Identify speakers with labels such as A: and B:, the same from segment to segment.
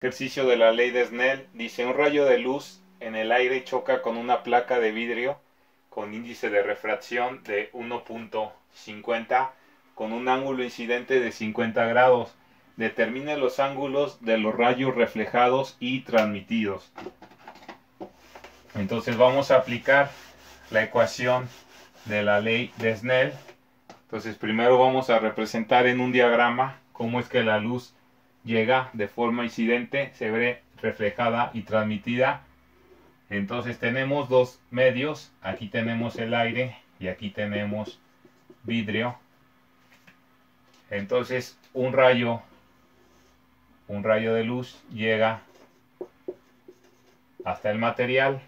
A: Ejercicio de la ley de Snell. Dice: un rayo de luz en el aire choca con una placa de vidrio con índice de refracción de 1.50 con un ángulo incidente de 50 grados. Determine los ángulos de los rayos reflejados y transmitidos. Entonces vamos a aplicar la ecuación de la ley de Snell. Entonces primero vamos a representar en un diagrama cómo es que la luz llega de forma incidente, se ve reflejada y transmitida. Entonces tenemos dos medios, aquí tenemos el aire y aquí tenemos vidrio. Entonces un rayo de luz llega hasta el material.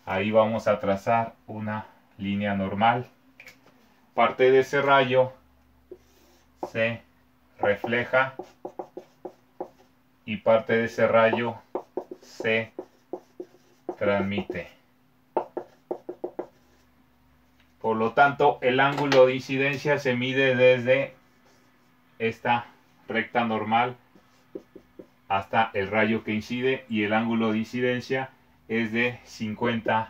A: Ahí vamos a trazar una línea normal. Parte de ese rayo se refleja y parte de ese rayo se transmite. Por lo tanto, el ángulo de incidencia se mide desde esta recta normal hasta el rayo que incide, y el ángulo de incidencia es de 50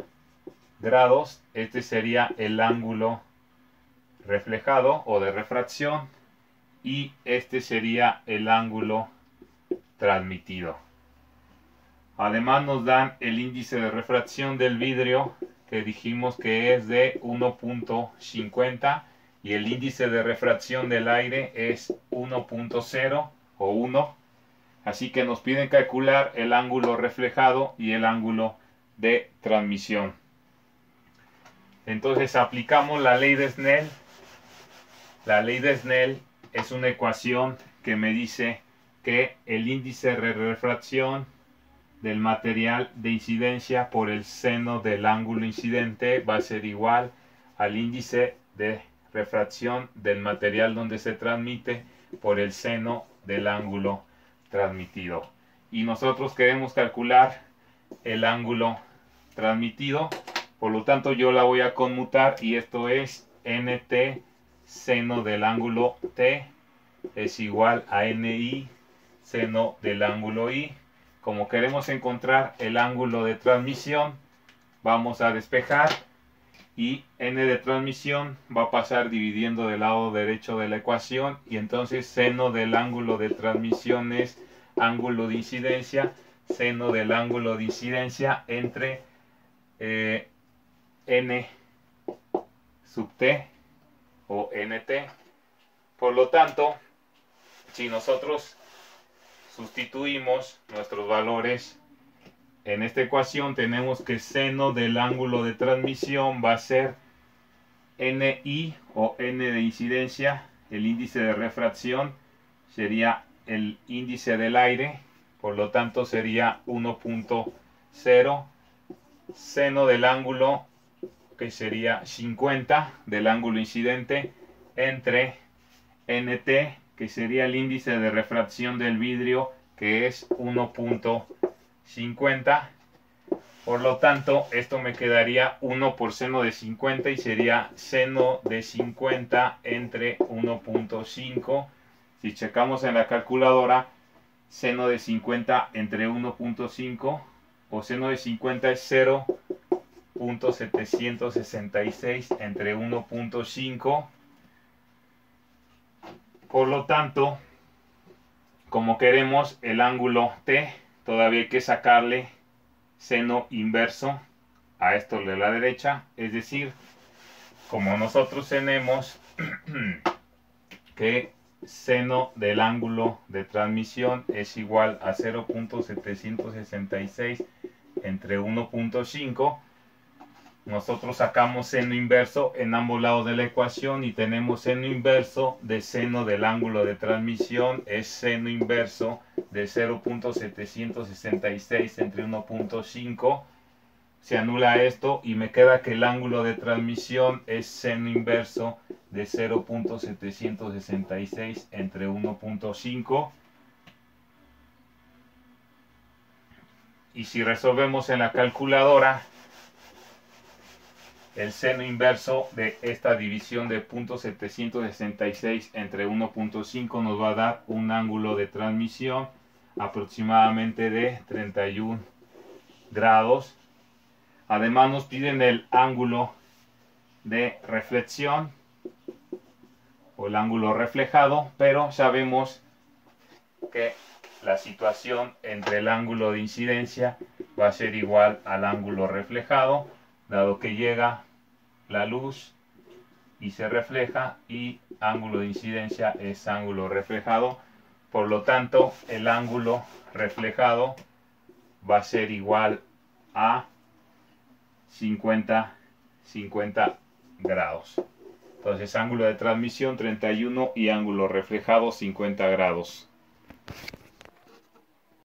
A: grados. Este sería el ángulo reflejado o de refracción, y este sería el ángulo transmitido. Además nos dan el índice de refracción del vidrio, que dijimos que es de 1.50, y el índice de refracción del aire es 1.0 o 1. Así que nos piden calcular el ángulo reflejado y el ángulo de transmisión. Entonces aplicamos la ley de Snell. La ley de Snell es una ecuación que me dice que el índice de refracción del material de incidencia por el seno del ángulo incidente va a ser igual al índice de refracción del material donde se transmite por el seno del ángulo transmitido. Y nosotros queremos calcular el ángulo transmitido, por lo tanto yo la voy a conmutar, y esto es nt seno del ángulo t es igual a ni seno del ángulo i. Como queremos encontrar el ángulo de transmisión, vamos a despejar, y n de transmisión va a pasar dividiendo del lado derecho de la ecuación, y entonces seno del ángulo de transmisión es ángulo de incidencia, seno del ángulo de incidencia entre n sub t o nt. Por lo tanto, si nosotros sustituimos nuestros valores en esta ecuación, tenemos que seno del ángulo de transmisión va a ser ni o n de incidencia. El índice de refracción sería el índice del aire, por lo tanto sería 1.0, seno del ángulo, que sería 50 del ángulo incidente, entre nt, que sería el índice de refracción del vidrio, que es 1.50. Por lo tanto, esto me quedaría 1 por seno de 50, y sería seno de 50 entre 1.5. Si checamos en la calculadora, seno de 50 entre 1.5 o seno de 50 es 0.766 entre 1.5. Por lo tanto, como queremos el ángulo t, todavía hay que sacarle seno inverso a esto de la derecha. Es decir, como nosotros tenemos que seno del ángulo de transmisión es igual a 0.766 entre 1.5, nosotros sacamos seno inverso en ambos lados de la ecuación, y tenemos seno inverso de seno del ángulo de transmisión es seno inverso de 0.766 entre 1.5. Se anula esto y me queda que el ángulo de transmisión es seno inverso de 0.766 entre 1.5. Y si resolvemos en la calculadora, el seno inverso de esta división de 0.766 entre 1.5 nos va a dar un ángulo de transmisión aproximadamente de 31 grados. Además nos piden el ángulo de reflexión o el ángulo reflejado, pero sabemos que la situación entre el ángulo de incidencia va a ser igual al ángulo reflejado, dado que llega la luz y se refleja, y ángulo de incidencia es ángulo reflejado. Por lo tanto, el ángulo reflejado va a ser igual a 50 grados. Entonces, ángulo de transmisión 31 y ángulo reflejado 50 grados.